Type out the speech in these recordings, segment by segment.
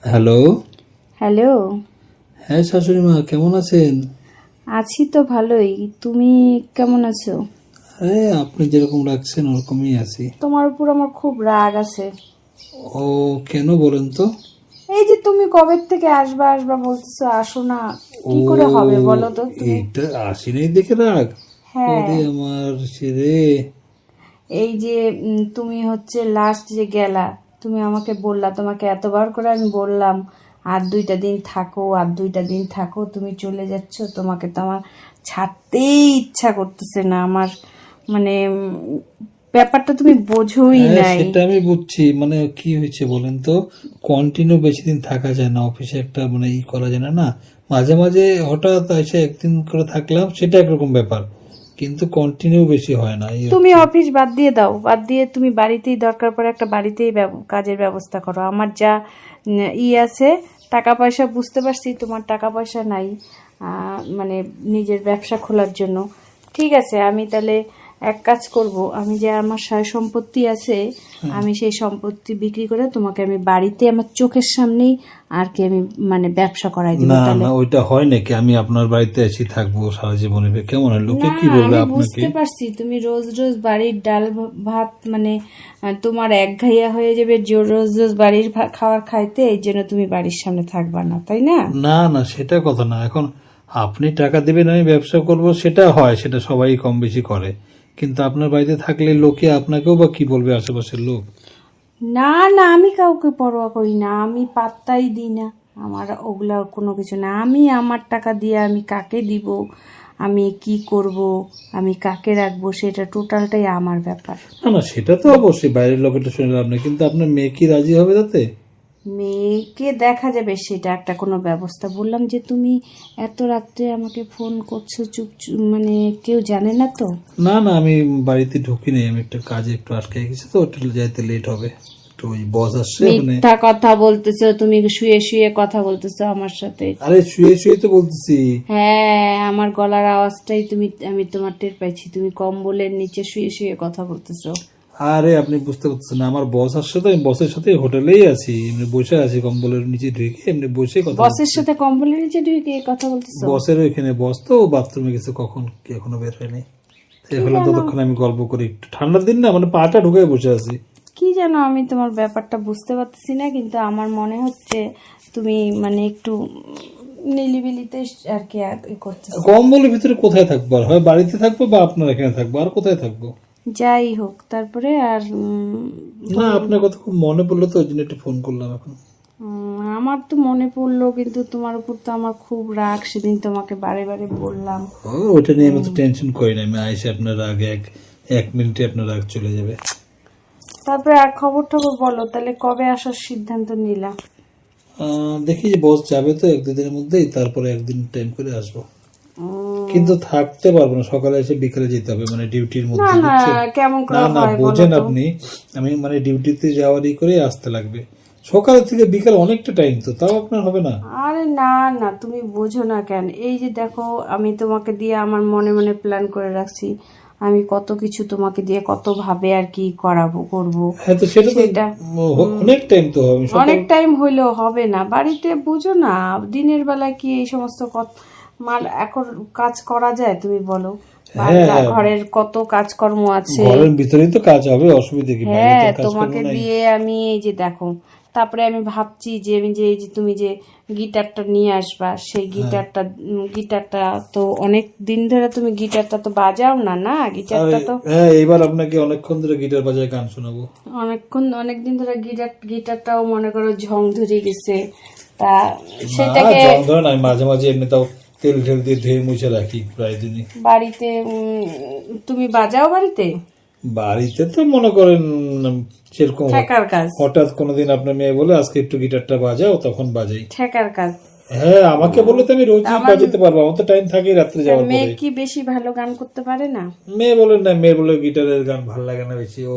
Hello. Hello. হ্যাঁ শাশুড়ি মা, কেমন আছেন? আছি তো ভালোই, তুমি কেমন আছো? আরে আপনি যেরকম রাখছেন ওরকমই আছি। তোমার উপর আমার খুব রাগ আছে। ও কেন বলেন তো? এই যে তুমি কবে থেকে আসবা আসবা বলতেছো, আসো না, কি করে হবে বলো তো তুমি? এইটা আসেনি দেখে রাগ? হ্যাঁ, ওরে আমার ছেড়ে। এই যে তুমি হচ্ছে লাস্ট যে গেলা, তুমি আমাকে বললা, তোমাকে এতবার করে আমি বললাম আর 2টা দিন থাকো, আর 2টা দিন থাকো, তুমি চলে যাচ্ছ। তোমাকে তো আমার ছাড়তেই ইচ্ছা করতেছে না আমার, মানে ব্যাপারটা তুমি বোঝোই হ্যাঁ নাই। সেটা আমি বুঝছি, মানে কি হয়েছে বলেন তো, কন্টিনিউ বেশি দিন থাকা যায় না অফিসে, একটা মানে করা যায় না না। মাঝে মাঝে হঠাৎ এসে একদিন করে থাকলাম, সেটা একরকম ব্যাপার, কিন্তু কন্টিনিউ বেশি হয় না। তুমি অফিস বাদ দিয়ে দাও, বাদ দিয়ে তুমি বাড়িতেই দরকার পড়ে একটা বাড়িতেই কাজের ব্যবস্থা করো। আমার যা আছে টাকা পয়সা, বুঝতে পারছি তোমার টাকা পয়সা নাই, মানে নিজের ব্যবসা খোলার জন্য। ঠিক আছে, আমি তাহলে এক কাজ করব, আমি যে আমার সয় সম্পত্তি আছে, আমি সেই সম্পত্তি বিক্রি করে তোমাকে আমি বাড়িতে আমার চোখের সামনেই আর কি আমি মানে ব্যবসা করাই দিব। না তাহলে না, ওইটা হয় নাকি? আমি আপনার বাড়িতে এসে থাকবো সারা জীবনে? কেমন হয়, লোকে না, কি বলবে আমি আপনাকে? বুঝতে পারছি তুমি রোজ রোজ বাড়ির ডাল ভাত মানে তোমার একঘেয়া হয়ে যাবে রোজ রোজ বাড়ির খাবার খাইতে, এই জন্য তুমি বাড়ির সামনে থাকবা না, তাই না? না না, সেটা কথা না। এখন আপনি টাকা দেবেন, আমি ব্যবসা করব, সেটা হয়, সেটা সবাই কম বেশি করে। কিন্তু আপনার বাড়িতে থাকলে লোকে আপনাকেও বা কি বলবে, আশেপাশের লোক? না না, আমি কাউকে পরোয়া করি না, আমি পাত্তাই দিই না, আমার ওগুলা কোনো কিছু না। আমি আমার টাকা দিয়ে আমি কাকে দিব, আমি কি করব, আমি কাকে রাখবো, সেটা টোটালটাই আমার ব্যাপার। না না, সেটা তো অবশ্যই বাইরের লোকেটা শুনে লাভ নেই, কিন্তু আপনার মেয়ে কি রাজি হবে তাতে? মেয়েকে দেখা যাবে, সেটা একটা কোনো ব্যবস্থা। বললাম যে তুমি এত রাত্রে আমাকে ফোন করছো, চুপ চুপ, মানে কেউ জানে না তো? না না, আমি বাড়িতে ঢুকি নেই, আমি একটা কাজে একটু আটকে গেছি তো, হোটেলে যাইতে লেট হবে তো, ওই বস আসছে মানে। মিথ্যা কথা বলতেছো তুমি, শুয়ে শুয়ে কথা বলতেছো আমার সাথে। আরে শুয়ে শুয়ে তো বলতেছি। হ্যাঁ, আমার গলার আওয়াজটাই আমি তোমার টের পাইছি, তুমি কম্বলের নিচে শুয়ে শুয়ে কথা বলতেছো। আরে আপনি বুঝতে পারছেন না, আমার বস আসছে তো, আমি বসের সাথে হোটেলেই আছি, এমনি বসে আছি কম্বলের নিচে ঢেকে, এমনি বসে কথা বসের বলছি। সাথে কম্বলের নিচে ঢুকে কথা বলতেছো? বসের ওইখানে বস তো বাথরুমে গেছে, কখন কি এখনো বের হয়নি। কি এখন জানো, ততক্ষণ আমি গল্প করি, একটু ঠান্ডার দিন না, মানে পাটা ঢুকে বসে আছি। কি জানো, আমি তোমার ব্যাপারটা বুঝতে পারতেছি না, কিন্তু আমার মনে হচ্ছে তুমি মানে একটু নিলিবিলিতে আর কি করতেছো। কম্বলের ভিতরে কোথায় থাকবো? আর হয় বাড়িতে থাকবো বা আপনার এখানে থাকবো, আর কোথায় থাকবো? যাই হোক, তারপরে আর না, আপনার কথা খুব মনে পড়লো তো, ওই জন্য একটু ফোন করলাম এখন। আমার তো মনে পড়লো, কিন্তু তোমার উপর তো আমার খুব রাগ, সেদিন তোমাকে বারে বারে বললাম। ওইটা নিয়ে আমি তো টেনশন করি না, আমি আইসে আপনার আগে এক মিনিটে আপনার রাগ চলে যাবে। তারপরে আর খবর টবর বলো, তাহলে কবে আসার সিদ্ধান্ত নিলাম? দেখি যে বস যাবে তো 1-2 দিনের মধ্যেই, তারপরে একদিন টাইম করে আসবো। কিন্তু থাকতে পারবো না, সকালে এসে বিকালে যেতে হবে, মানে ডিউটির না মধ্যে, না, বুঝছেন? কেমন করে না না, হয় বলো বোঝেন তো? আপনি, আমি মানে ডিউটিতে যাওয়ারই করে আসতে লাগবে, সকাল থেকে বিকাল অনেকটা টাইম, তো তাও আপনার হবে না? আরে না না, তুমি বোঝো না কেন? এই যে দেখো, আমি তোমাকে দিয়ে আমার মনে মনে প্ল্যান করে রাখছি, আমি কত কিছু তোমাকে দিয়ে কত ভাবে আর কি করবো। হ্যাঁ, তো সেটা তো সেটা অনেক টাইম তো হবে। অনেক টাইম হইলেও হবে না, বাড়িতে বুঝো না, দিনের বেলায় কি এই সমস্ত এখন কাজ করা যায় তুমি বলো? হ্যাঁ হ্যাঁ, ঘরের কত কাজকর্ম আছে। ঘরের ভিতরেই তো কাজ হবে, অসুবিধা কি? বাইরে হ্যাঁ, তো কাজ করবো তোমাকে নাই। দিয়ে আমি এই যে দেখো, তারপরে আমি ভাবছি যে আমি যে এই যে তুমি যে গিটারটা নিয়ে আসবা, সেই গিটারটা তো অনেক দিন ধরে তুমি গিটারটা তো বাজাও না, না গিটারটা তো হ্যাঁ, এবার আপনাকে অনেকক্ষণ ধরে গিটার বাজায় গান শোনাবো। অনেকদিন ধরে গিটারটাও মনে করো ঝং ধরে গেছে, তা না, সেটাকে জং ধরে না, আমি মাঝে মাঝে এমনি তাও তেল টেল দিয়ে ধুয়ে মুছে রাখি প্রায় দিনই। বাড়িতে তুমি বাজাও বাড়িতে? বাড়িতে তো মনে করেন সেরকম ঠেকার কাজ, হঠাৎ কোনোদিন আপনার মেয়ে বলে আজকে একটু গিটারটা বাজাও, তখন বাজাই। ঠেকার কাজ। হ্যাঁ, আমাকে বললে তো আমি রোজই বাজাতে পারবো, আমার তো টাইম থাকে রাত্রে যাওয়ার মেয়ে পরে। কি বেশি ভালো গান করতে পারে না? মেয়ে বলে না, মেয়ে বলে গিটারের গান ভালো লাগে না বেশি, ও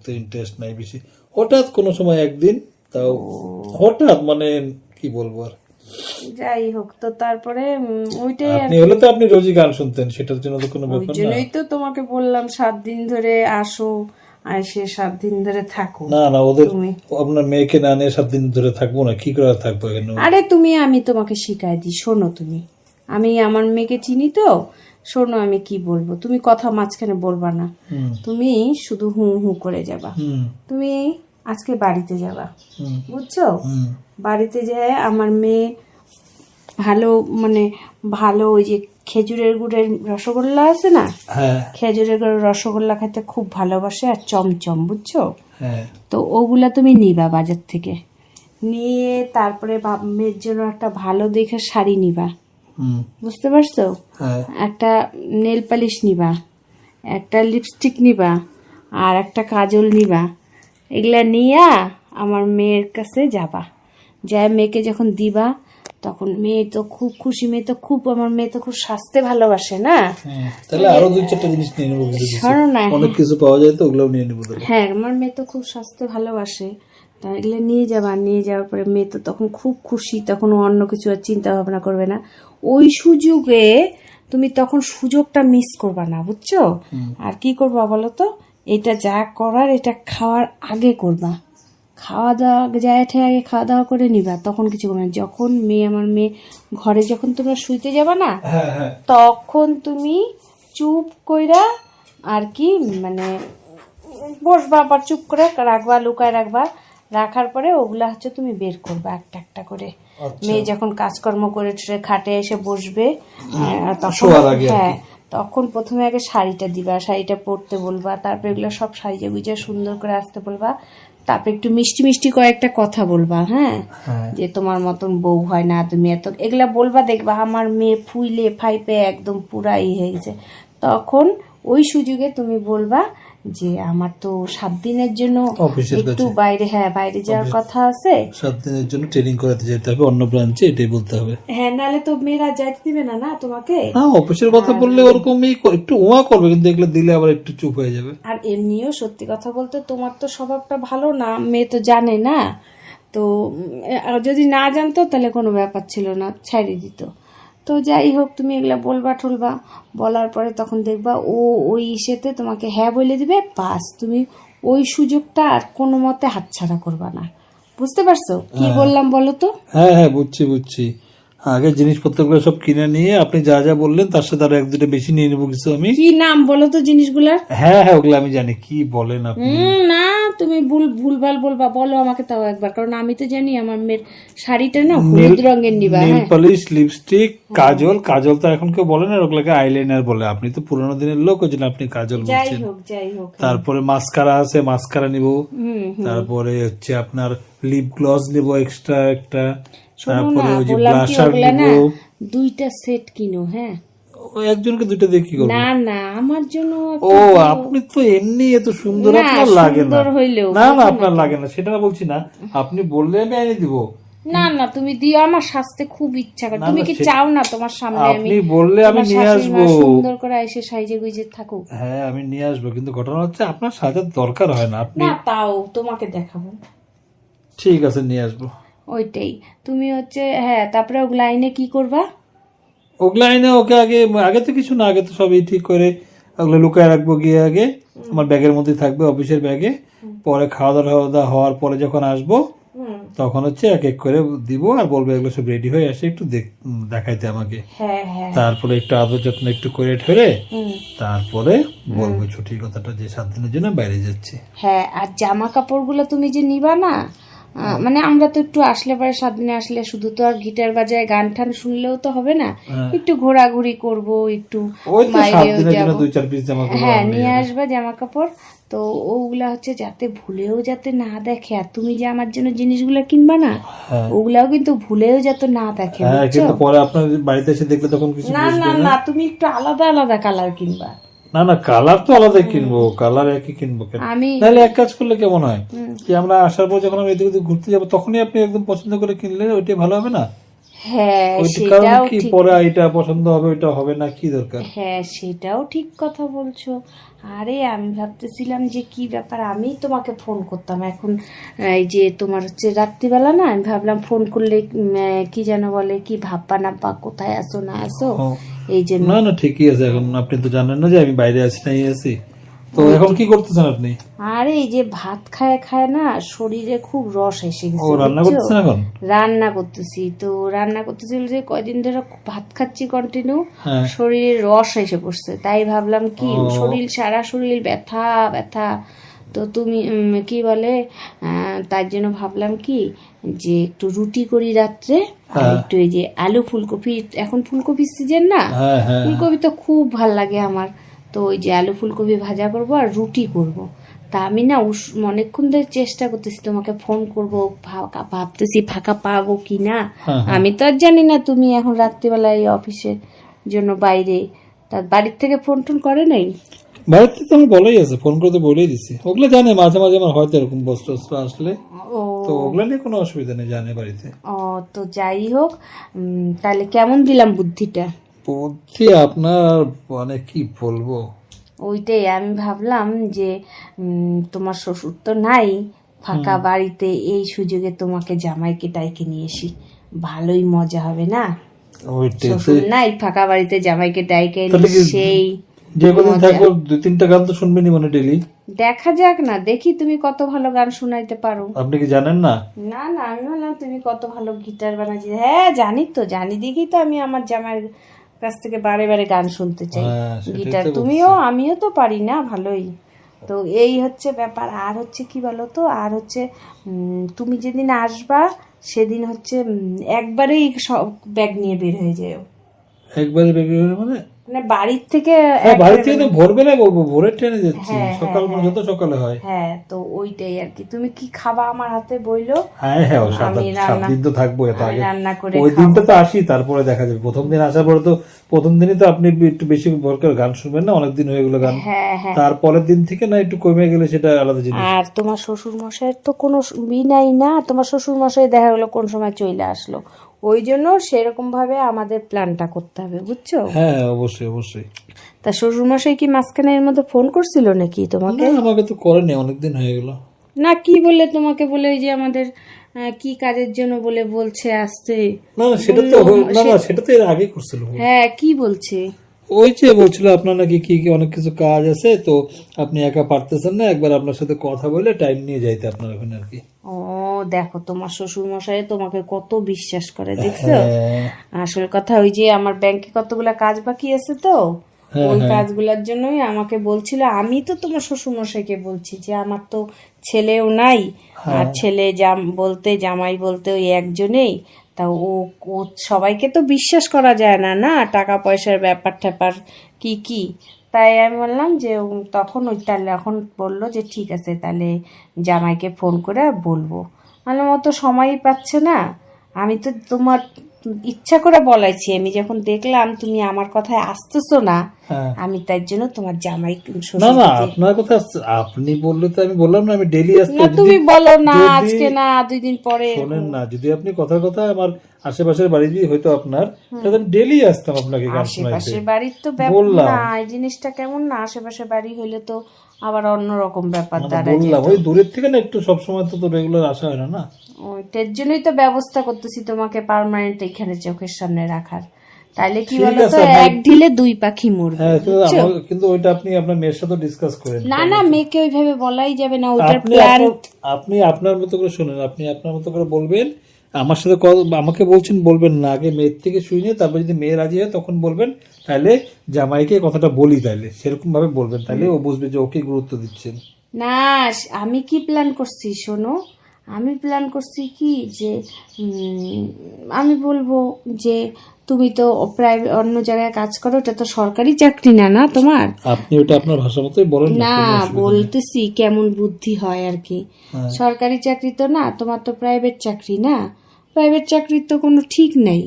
তো ইন্টারেস্ট নাই বেশি। হঠাৎ কোনো সময় একদিন, তাও হঠাৎ, মানে কি বলবো আর। যাই হোক, তো তারপরে ওইটাই আর আপনি হলে তো আপনি রোজই গান শুনতেন, সেটার জন্য তো কোনো ওই ব্যাপার না। জন্যই তো তোমাকে বললাম 7 দিন ধরে আসো, আর সে 7 দিন ধরে থাকো। না না, ওদের তুমি আপনার মেয়েকে না নিয়ে 7 দিন ধরে থাকবো না, কি করে থাকবো এখানে? আরে আমি তোমাকে শিখাই দিই, শোনো তুমি, আমি আমার মেয়েকে চিনি তো, শোনো আমি কি বলবো, তুমি কথা মাঝখানে বলবা না, হুম তুমি শুধু হু হু করে যাবা। হুম তুমি আজকে বাড়িতে যাবা, হুম বুঝছো? হুম বাড়িতে যায় আমার মেয়ে ভালো, মানে ভালো ওই যে খেজুরের গুড়ের রসগোল্লা আছে না, হ্যাঁ খেজুরের গুড়ের রসগোল্লা খেতে খুব ভালোবাসে, আর চমচম, বুঝছো? হ্যাঁ তো ওগুলা তুমি নিবা বাজার থেকে, নিয়ে তারপরে মেয়ের জন্য একটা ভালো দেখে শাড়ি নিবা, হুম বুঝতে পারছো? হ্যাঁ একটা নেল পালিশ নিবা, একটা লিপস্টিক নিবা, আর একটা কাজল নিবা। এগুলা নিয়া আমার মেয়ের কাছে যাবা, যা মেয়েকে যখন দিবা তখন মেয়ে তো খুব খুশি, মেয়ে তো খুব, আমার মেয়ে তো খুব সাজতে ভালোবাসে না। তাহলে আরো 2-4টা জিনিস নিয়ে নেবো, কিছু কিছু। শোনো না, অনেক কিছু পাওয়া যায় তো, ওগুলোও নিয়ে নেবো তাহলে। হ্যাঁ আমার মেয়ে তো খুব সাজতে ভালোবাসে, তা এগুলো নিয়ে যাবা, নিয়ে যাওয়ার পরে মেয়ে তো তখন খুব খুশি, তখন ও অন্য কিছু আর চিন্তা ভাবনা করবে না। ওই সুযোগে তুমি তখন সুযোগটা মিস করবা না, বুঝছো? আর কি করবা বলো তো, এটা যা করার এটা খাওয়ার আগে করবা, খাওয়া দাওয়া যায় আগে খাওয়া দাওয়া করে নিবা, তখন কিছু করবে না। যখন আমার মেয়ে ঘরে যখন তোমরা শুইতে যাবা না, হ্যাঁ হ্যাঁ তখন তুমি চুপ কইরা আর কি, মানে বসবা, আবার চুপ করে রাখবা, লুকায় রাখবা, রাখার পরে ওগুলা হচ্ছে তুমি বের করবা একটা একটা করে। মেয়ে যখন কাজকর্ম করে খাটে এসে বসবে, তখন শোয়ার আগে আর কি। হ্যাঁ তখন প্রথমে আগে শাড়িটা দিবা, শাড়িটা পরতে বলবা, তারপরে এগুলো সব সাজিয়ে গুজিয়ে সুন্দর করে আসতে বলবা, তারপরে একটু মিষ্টি মিষ্টি কয়েকটা কথা বলবা, হ্যাঁ, হ্যাঁ যে তোমার মতন বউ হয় না, তুমি এত, এগুলা বলবা, দেখবা আমার মেয়ে ফুইলে ফাইপে একদম পুরাই হয়ে গেছে। তখন ওই সুযোগে তুমি বলবা যে আমার তো 7 দিনের জন্য অফিসের একটু কাছে। বাইরে, হ্যাঁ বাইরে যাওয়ার কথা আছে। 7 দিনের জন্য ট্রেনিং করাতে যেতে হবে অন্য ব্রাঞ্চে, এটাই বলতে হবে। হ্যাঁ, নাহলে তো মেয়েরা যাইতে দিবে না না তোমাকে। হ্যাঁ, অফিসের কথা বললে ওরকমই একটু ওয়া করবে, কিন্তু এগুলো দিলে আবার একটু চুপ হয়ে যাবে। আর এমনিও সত্যি কথা বলতে তোমার তো স্বভাবটা ভালো না, মেয়ে তো জানে না তো, আর যদি না জানতো তাহলে কোনো ব্যাপার ছিল না, ছাড়িয়ে দিত। তো যাই হোক, তুমি এগুলা বলবা ঠুলবা, বলার পরে তখন দেখবা ও ওই ইসেতে তোমাকে হ্যাঁ বলে দিবে, বাস তুমি ওই সুযোগটা আর কোনো মতে হাতছাড়া করবা না, বুঝতে পারছো কি বললাম বলো তো? হ্যাঁ হ্যাঁ, বুঝছি বুঝছি। আগে জিনিসপত্রগুলো সব কিনে নিয়ে আপনি যা যা বললেন তার সাথে আরো 1-2টা বেশি নিয়ে নেবো কিছু আমি। কি নাম বলো তো জিনিসগুলার? হ্যাঁ হ্যাঁ, ওগুলো আমি জানি, কি বলেন আপনি। না তুমি ভুলভাল বলবা, বলো আমাকে তাও একবার, কারণ আমি তো জানি আমার মেয়ের শাড়িটা না হলুদ রঙের নিবা। নেল হ্যাঁ পলিশ, লিপস্টিক, কাজল। কাজল তো এখন কেউ বলে না, ওগুলোকে আইলাইনার বলে। আপনি তো পুরোনো দিনের লোক, ওই জন্য আপনি কাজল যাই বলছেন। হোক যাই হোক, তারপরে মাস্কারা আছে, মাস্কারা নিব। তারপরে হচ্ছে আপনার লিপ গ্লস নিব এক্সট্রা একটা। তারপরে ওই যে বললাম কি ব্লাশার ওগুলা না নিব। 2টা সেট কিনো। হ্যাঁ, ওই একজনকে 2টা দিয়ে কি করবো? না না আমার জন্য ও, আপনি তো এমনি এত সুন্দর, না, আপনার লাগে না। সুন্দর হইলেও না না, আপনার লাগে না, সেটা বলছি না। আপনি বললে আমি এনে দিব। না না তুমি দিও, আমার সাজতে খুব ইচ্ছা করে। তুমি কি চাও না তোমার সামনে আমি, আপনি বললে আমি তোমার নিয়ে শাশুড়ি মা আসবো। সুন্দর করে এসে সাইজে গুইজে থাকুক? হ্যাঁ, আমি নিয়ে আসবো, কিন্তু ঘটনা হচ্ছে আপনার সাজার দরকার হয় না। আপনি না তাও তোমাকে দেখাবো। ঠিক আছে, নিয়ে আসবো। ওইটাই তুমি হচ্ছে, হ্যাঁ তারপরে ওগুলা আইনে কি করবা? ওগুলো আইনে ওকে আগে আগে তো কিছু না, আগে তো সবই ঠিক করে ওগুলো লুকায় রাখবো গিয়ে, আগে আমার ব্যাগের মধ্যে থাকবে, অফিসের ব্যাগে। পরে খাওয়া দাওয়া হওয়ার পরে যখন আসবো তখন হচ্ছে এক এক করে দিব, আর বলবো এগুলো সব রেডি হয়ে আসে, একটু দেখাইতে আমাকে। হ্যাঁ হ্যাঁ তারপরে একটু আদর যত্ন একটু করে ঠেরে তারপরে বলবো ছুটির কথাটা, যে 7 দিনের জন্য বাইরে যাচ্ছি। হ্যাঁ, আর জামা কাপড়গুলো তুমি যে নিবা না, মানে আমরা তো একটু আসলে পরে 7 দিনে আসলে শুধু তো আর গিটার বাজায় গান টান শুনলেও তো হবে না, একটু ঘোরাঘুরি করব, একটু ওই তো 7 বাইরেও দিনের জন্য যাবো। 2-4 পিস জামা কাপড় হ্যাঁ, আনলেই নিয়ে হবে। আসবা জামা কাপড়। তো ওগুলা হচ্ছে যাতে ভুলেও যাতে না দেখে, আর তুমি যে আমার জন্য জিনিসগুলো কিনবা না, হ্যাঁ। ওগুলাও কিন্তু ভুলেও যাতে না দেখে, হ্যাঁ, বুঝছো? কিন্তু পরে আপনার বাড়িতে এসে দেখলে তখন কিছু না না না, তুমি একটু আলাদা আলাদা কালার কিনবা। না না, কালার তো আলাদা কিনবো, কালার একই কিনবো কেন? আমি তাহলে এক কাজ করলে কেমন হয়, কি আমরা আসার পর যখন আমি এদিকে ওদিকে ঘুরতে যাবো তখনই আপনি একদম পছন্দ করে কিনলে ওইটাই ভালো হবে না? হ্যাঁ ওইটা কারণ সেটাও কি ঠিক, পরে এটা পছন্দ হবে ওইটা হবে না, কি দরকার? হ্যাঁ সেটাও ঠিক কথা বলছো। আরে আমি ভাবতেছিলাম যে কি ব্যাপার, আমি তোমাকে ফোন করতাম এখন, এই যে তোমার হচ্ছে রাত্রিবেলা না, আমি ভাবলাম ফোন করলে কি যেন বলে, কি ভাববা না বা কোথায় আসো না আসো, ও, এই জন্য। না না ঠিকই আছে। এখন আপনি তো জানেন না যে আমি বাইরে আছি নাই আছি, তো এখন কি করতেছেন আপনি? আর এই যে ভাত খায় খায় না শরীরে খুব রস এসে ও, গেছে, রান্না বুঝছো? করতেছেন এখন? রান্না করতেছি, তো রান্না করতেছি যে কয়দিন ধরে ভাত খাচ্ছি কন্টিনিউ, হ্যাঁ। শরীরে রস এসে পড়ছে, তাই ভাবলাম কি ও। শরীর সারা শরীর ব্যথা ব্যথা, তো তুমি কি বলে, তার জন্য ভাবলাম কি যে একটু রুটি করি রাত্রে, আর হ্যাঁ। একটু এই যে আলু ফুলকপি, এখন ফুলকপির সিজন না, হ্যাঁ হ্যাঁ ফুলকপি তো খুব ভাল লাগে আমার, তো ওই যে আলু ফুলকপি ভাজা করব আর রুটি করব। তা আমি না অনেকক্ষণ ধরে চেষ্টা করতেছি তোমাকে ফোন করব, ভাবতেছি ফাঁকা পাবো কি না। হ্যাঁ, হ্যাঁ। আমি তো আর জানি না তুমি এখন রাত্রিবেলা এই অফিসের জন্য বাইরে, তার বাড়ির থেকে ফোন টোন করে নাই? বাড়িতে তো আমার বলাই আছে, ফোন করতে বলেই দিছি, ওগুলো জানে মাঝে মাঝে আমার হয়তো এরকম বস্ত্র আসলে, ও তো ওগুলো নিয়ে কোনো অসুবিধা নেই, জানে বাড়িতে। ও, তো যাই হোক, তাহলে কেমন দিলাম বুদ্ধিটা? বুদ্ধি আপনার মানে কি বলবো। ওইটাই আমি ভাবলাম যে তোমার শ্বশুর তো নাই, ফাঁকা বাড়িতে এই সুযোগে তোমাকে জামাইকে ডাইকে নিয়ে আসি, ভালোই মজা হবে না? ওইটাই শ্বশুর নাই, ফাঁকা বাড়িতে জামাইকে ডাইকে তাহলে নিয়ে কি সেই যে কদিন থাকবো 2-3টা গান তো শুনবেনই মানে ডেলি। দেখা যাক না, দেখি তুমি কত ভালো গান শোনাইতে পারো। আপনি কি জানেন না? না না, আমি বললাম তুমি কত ভালো গিটার বানাচ্ছি, হ্যাঁ জানি তো, জানি দেখি তো আমি আমার জামাইয়ের কাছ থেকে বারে বারে গান শুনতে চাই। হ্যাঁ, সেটাই গিটার তো তুমিও, আমিও তো পারি না ভালোই। তো এই হচ্ছে ব্যাপার। আর হচ্ছে কি বলো তো, আর হচ্ছে তুমি যেদিন আসবা সেদিন হচ্ছে একবারেই সব ব্যাগ নিয়ে বের হয়ে যাও, একবারে বেরিয়ে হলে মানে? মানে বাড়ির থেকে হ্যাঁ, বাড়ি থেকে তো ভোরবেলায় বলবো, ভোরের ট্রেনে যাচ্ছি, হ্যাঁ, সকাল মানে যত সকালে হয়। হ্যাঁ, তো ওইটাই আর কি। তুমি কি খাবা আমার হাতে বইলো? হ্যাঁ হ্যাঁ, ও আমি 7 দিন তো থাকবো, এত আমি আগে রান্না করে ওই খাবো। দিনটা তো আসি, তারপরে দেখা যাবে। প্রথম দিন আসার পরে তো প্রথম দিনই তো আপনি একটু বেশি ভরকার গান শুনবেন না, অনেকদিন হয়ে গেলো গান। হ্যাঁ হ্যাঁ। তারপরের দিন থেকে না একটু কমে গেলে সেটা আলাদা জিনিস। আর তোমার শ্বশুর মশাইয়ের তো কোনো নাই না, তোমার শ্বশুর মশাই দেখা গেলো কোন সময় চলে আসলো, ওই জন্য সেরকম ভাবে আমাদের প্ল্যানটা করতে হবে, বুঝছো? হ্যাঁ অবশ্যই অবশ্যই। তা শ্বশুর মশাই কি মাঝখানে এর মধ্যে ফোন করছিল নাকি তোমাকে? না, আমাকে তো করেনি, অনেকদিন হয়ে গেল। না, কি বলে তোমাকে বলে ওই যে আমাদের কি কাজের জন্য বলে বলছে আসতে? না না, সেটা তো না না, সেটা তো এর আগে করছিল। হ্যাঁ, কি বলছে? ওই যে বলছিল আপনার নাকি কি কি অনেক কিছু কাজ আছে, তো আপনি একা পারতেছেন না, একবার আপনার সাথে কথা বলে টাইম নিয়ে যাইতে আপনার ওখানে আর কি। ও দেখো, তোমার শ্বশুর মশাই তোমাকে কত বিশ্বাস করে, দেখছো? হ্যাঁ আসল কথা ওই যে আমার ব্যাংকে কতগুলা কাজ বাকি আছে, তো ওই কাজগুলোর জন্যই আমাকে বলছিল। আমি তো তোমার শ্বশুর মশাইকে বলছি যে আমার তো ছেলেও নাই, আর ছেলে জামাই বলতে ওই একজনেই, তা ও সবাইকে তো বিশ্বাস করা যায় না, না টাকা পয়সার ব্যাপার ট্যাপার কি কি। তাই আমি বললাম যে তখন ওই তাহলে এখন বললো যে ঠিক আছে, তাহলে জামাইকে ফোন করে বলবো। মানে ও তো সময়ই পাচ্ছে না, আমি তো তোমার ইচ্ছা করে বলাইছি, আমি যখন দেখলাম তুমি আমার কথায় আসতেছো না, হ্যাঁ। আমি তাই জন্য তোমার জামাই না না, আপনার কথা আপনি বললে তো আমি বললাম না আমি ডেলি আসতে। না, তুমি বলো না আজকে না 2 দিন পরে। শোনেন না, যদি আপনি কথার কথা আমার আশেপাশের বাড়ি দিয়ে হয়তো আপনার, তাহলে আমি ডেলি আসতাম আপনাকে গান শোনাইতে। আশেপাশের বাড়ির তো ব্যাপার না, এই জিনিসটা কেমন না, আশেপাশে বাড়ি হইলে তো আবার অন্যরকম ব্যাপার দাঁড়ায়। বললাম ওই দূরের থেকে না একটু সবসময় তো রেগুলার আসা হয় না। না ওইটার জন্যই তো ব্যবস্থা করতেছি তোমাকে পার্মানেন্ট এখানে চোখের সামনে রাখার, তাইলে কি ঠিক বলতো, আছে, এক ঢিলে 2 পাখি মরবে। হ্যাঁ, কিন্তু ওইটা আপনি আপনার মেয়ের সাথে ডিসকাস করেন। না না, মেয়েকে ওইভাবে বলাই যাবে না, ওইটার আপনি প্ল্যান। আপনি আপনার মতো করে শুনেন, আপনি আপনার মতো করে বলবেন। আমার সাথে আমাকে বলছেন বলবেন না, আগে মেয়ের থেকে শুনে তারপর যদি মেয়ে রাজি হয় তখন বলবেন, তাহলে জামাইকে কথাটা বলি, তাইলে সেরকম ভাবে বলবেন, তাহলে ও বুঝবে যে ওকে গুরুত্ব দিচ্ছেন। না, আমি কি প্ল্যান করছি শোনো, আমি প্ল্যান করছি কি যে আমি বলবো যে তুমি তো প্রাইভেট অন্য জায়গায় কাজ করো, এটা তো সরকারি চাকরি না, না তোমার। আপনি ওটা আপনার ভাষা মতোই বলেন না, বলতেছি কেমন বুদ্ধি হয় আর কি। সরকারি চাকরি তো না, তোমার তো প্রাইভেট চাকরি না, প্রাইভেট চাকরির তো কোনো ঠিক নেই,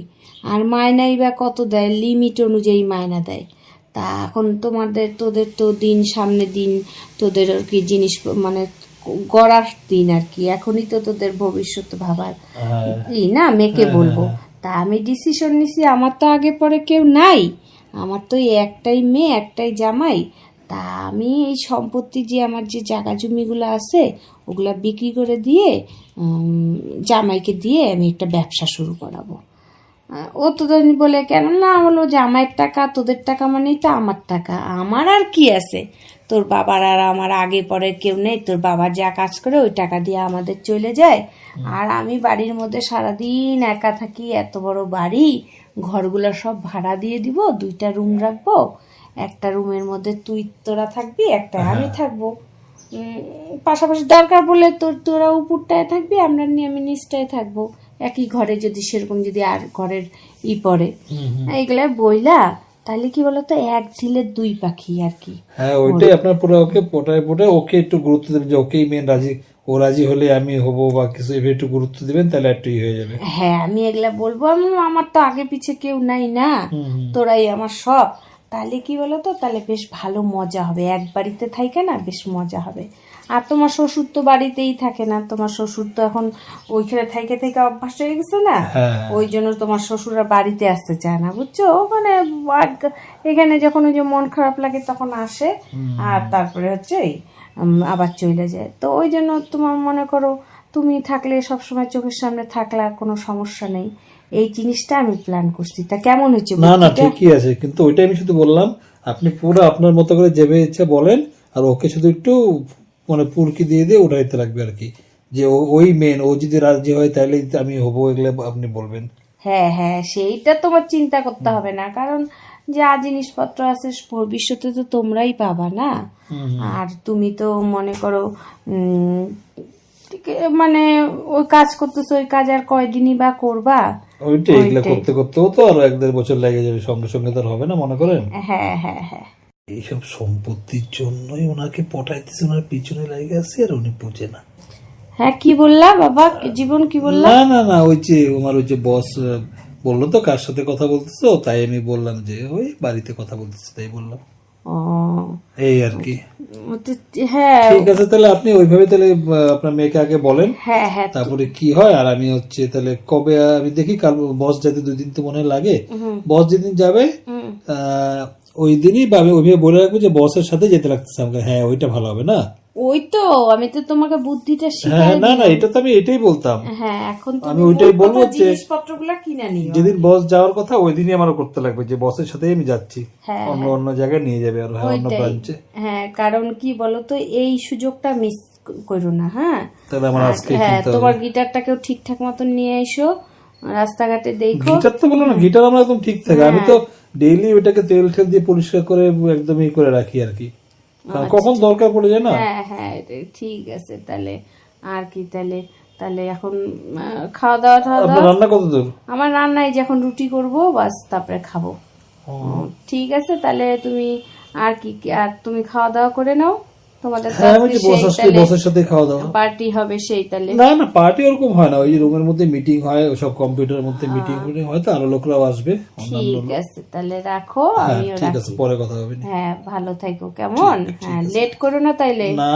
আর মায়নাই বা কত দেয়, লিমিট অনুযায়ী মায়না দেয়। তা এখন তোদের তো দিন সামনে দিন, তোদের আর কি জিনিস মানে গড়ার দিন আর কি, এখনই তো তোদের ভবিষ্যৎ ভাবার না, মেয়েকে বলবো। তা আমি ডিসিশন নিছি, আমার তো আগে পরে কেউ নাই, আমার তো এই একটাই মেয়ে, একটাই জামাই। তা আমি এই সম্পত্তি যে আমার যে জায়গা জমিগুলো আছে ওগুলা বিক্রি করে দিয়ে জামাইকে দিয়ে আমি একটা ব্যবসা শুরু করাবো। ও তো জানি বলে, কেন না, বলো জামাইয়ের টাকা তোদের টাকা মানেই তো আমার টাকা, আমার আর কি আছে, তোর বাবার আর আমার আগে পরে কেউ নেই, তোর বাবা যা কাজ করে ওই টাকা দিয়ে আমাদের চলে যায়। আর আমি বাড়ির মধ্যে সারাদিন একা থাকি, এত বড় বাড়ি, ঘরগুলো সব ভাড়া দিয়ে দিব, 2টা রুম রাখবো, একটা রুমের মধ্যে তোরা থাকবি, একটা আমি থাকবো, পাশাপাশি দরকার পড়লে তোরা উপরটায় থাকবি, আমি নিচটায় থাকবো, একই ঘরে, যদি সেরকম যদি আর ঘরের পড়ে এইগুলা বইলা, তাহলে কি বলতো, এক ঢিলে 2 পাখি আর কি। হ্যাঁ, ওইটাই আপনার পুরো ওকে পটায় ওকে একটু গুরুত্ব দেবেন, যে ওকেই মেন রাজি, ও রাজি হলে আমি হব বা কিছু, এভাবে একটু গুরুত্ব দিবেন, তাহলে একটু হয়ে যাবে। হ্যাঁ, আমি এগুলা বলবো, আমার তো আগে পিছে কেউ নাই না, তোরাই আমার সব। তাহলে কি বলতো, তাহলে বেশ ভালো মজা হবে, এক বাড়িতে থাকে না, বেশ মজা হবে। আর তোমার শ্বশুর তো বাড়িতেই থাকে না, তোমার শ্বশুর তো এখন ওইখানে থেকে থেকে অভ্যাস হয়ে গেছে না, ওই জন্য তোমার শ্বশুররা বাড়িতে আসতে চায় না, বুঝছো, মানে এখানে যখন ওই যে মন খারাপ লাগে তখন আসে, আর তারপরে হচ্ছে আবার চলে যায়। তো ওই জন্য তোমার মনে করো তুমি থাকলে সবসময় চোখের সামনে থাকলে আর কোনো সমস্যা নেই, এই জিনিসটা আমি প্ল্যান করছি। তা কেমন হচ্ছে? না না, ঠিকই আছে, কিন্তু ওইটাই আমি শুধু বললাম, আপনি পুরো আপনার মতো করে যেভাবে ইচ্ছা বলেন, আর ওকে শুধু একটু মানে পুরকি দিয়ে দিয়ে উঠাইতে লাগবে আর কি, যে ওই মেন, ও যদি রাজি হয় তাহলে আমি হবো, এগুলো আপনি বলবেন। হ্যাঁ হ্যাঁ, সেইটা তোমার চিন্তা করতে হবে না, কারণ যা জিনিসপত্র আছে ভবিষ্যতে তো তোমরাই পাবা না। আর তুমি তো মনে করো মানে ওই কাজ করতেছো, ওই কাজ আর কয়দিনই বা করবা, ওইটাই, এগুলো করতে করতেও তো আরো 1-1.5 বছর লেগে যাবে, সঙ্গে সঙ্গে তো আর হবে না, মনে করেন। হ্যাঁ হ্যাঁ হ্যাঁ, এইসব সম্পত্তির জন্যই ওনাকে পটাইতেছে, ওনার পিছনে লাগে আছে, আর উনি বুঝে না। হ্যাঁ, কি বললা বাবা, জীবন কি বললা? না না না, ওই যে আমার ওই যে বস বললো তো কার সাথে কথা বলতেছো, তাই আমি বললাম যে ওই বাড়িতে কথা বলতেছে, তাই বললাম, ও এই আর কি। হ্যাঁ ঠিক আছে, তাহলে আপনি ওইভাবে তাহলে আপনার মেয়েকে আগে বলেন, হ্যাঁ হ্যাঁ, তারপরে কি হয়। আর আমি হচ্ছে তাহলে কবে, আমি দেখি কাল বস যাতে 2 দিন তো মনে হয় লাগে, বস যেদিন যাবে ওই দিনই বা আমি ওইভাবে বলে রাখবো যে বসের সাথে যেতে লাগতেছে আমাকে। হ্যাঁ, ওইটা ভালো হবে না? ওই তো আমি তো তোমাকে বুদ্ধিটা হ্যাঁ শিখাই না না, এটা তো আমি এটাই বলতাম। হ্যাঁ, এখন আমি ওইটাই বলবো যে জিনিসপত্রগুলো কিনে নিও, যেদিন বস যাওয়ার কথা ওই দিনই আমারও করতে লাগবে, যে বসের সাথেই আমি যাচ্ছি, হ্যাঁ, অন্য অন্য জায়গায় নিয়ে যাবে আর অন্য ব্রাঞ্চে। হ্যাঁ, কারণ কি বলতো, এই সুযোগটা মিস করো না। হ্যাঁ, তাহলে আমার আজকে হ্যাঁ, তোমার গিটারটাকেও ঠিকঠাক মতন নিয়ে এসো, রাস্তাঘাটে দেখো। গিটার তো বলো না, গিটার আমরা একদম ঠিক থাকে, আমি তো ডেইলি ওটাকে তেল ঠেল দিয়ে পরিষ্কার করে একদম ই করে রাখি আর কি, কখন দরকার পড়ে যায় না। হ্যাঁ হ্যাঁ, ঠিক আছে, তাহলে আর কি, তাহলে তাহলে এখন খাওয়া দাওয়া রান্না কত দূর? আমার রান্নায় যে এখন রুটি করবো, বাস তারপরে খাবো। ঠিক আছে, তাহলে তুমি আর কি, আর তুমি খাওয়া দাওয়া করে নাও, তোমাদের বসের সাথে খাওয়া দাওয়া পার্টি হবে সেই, তাহলে না না, পার্টি ওরকম হয় না, ওই রুমের মধ্যে মিটিং হয়, সব কম্পিউটারের মধ্যে মিটিং হয়, তো আরো লোকরাও আসবে। ঠিক আছে, তাহলে রাখো, আমিও ঠিক আছে, পরে কথা হবে। হ্যাঁ, ভালো থাকো, কেমন? হ্যাঁ, লেট করো না তাইলে। না।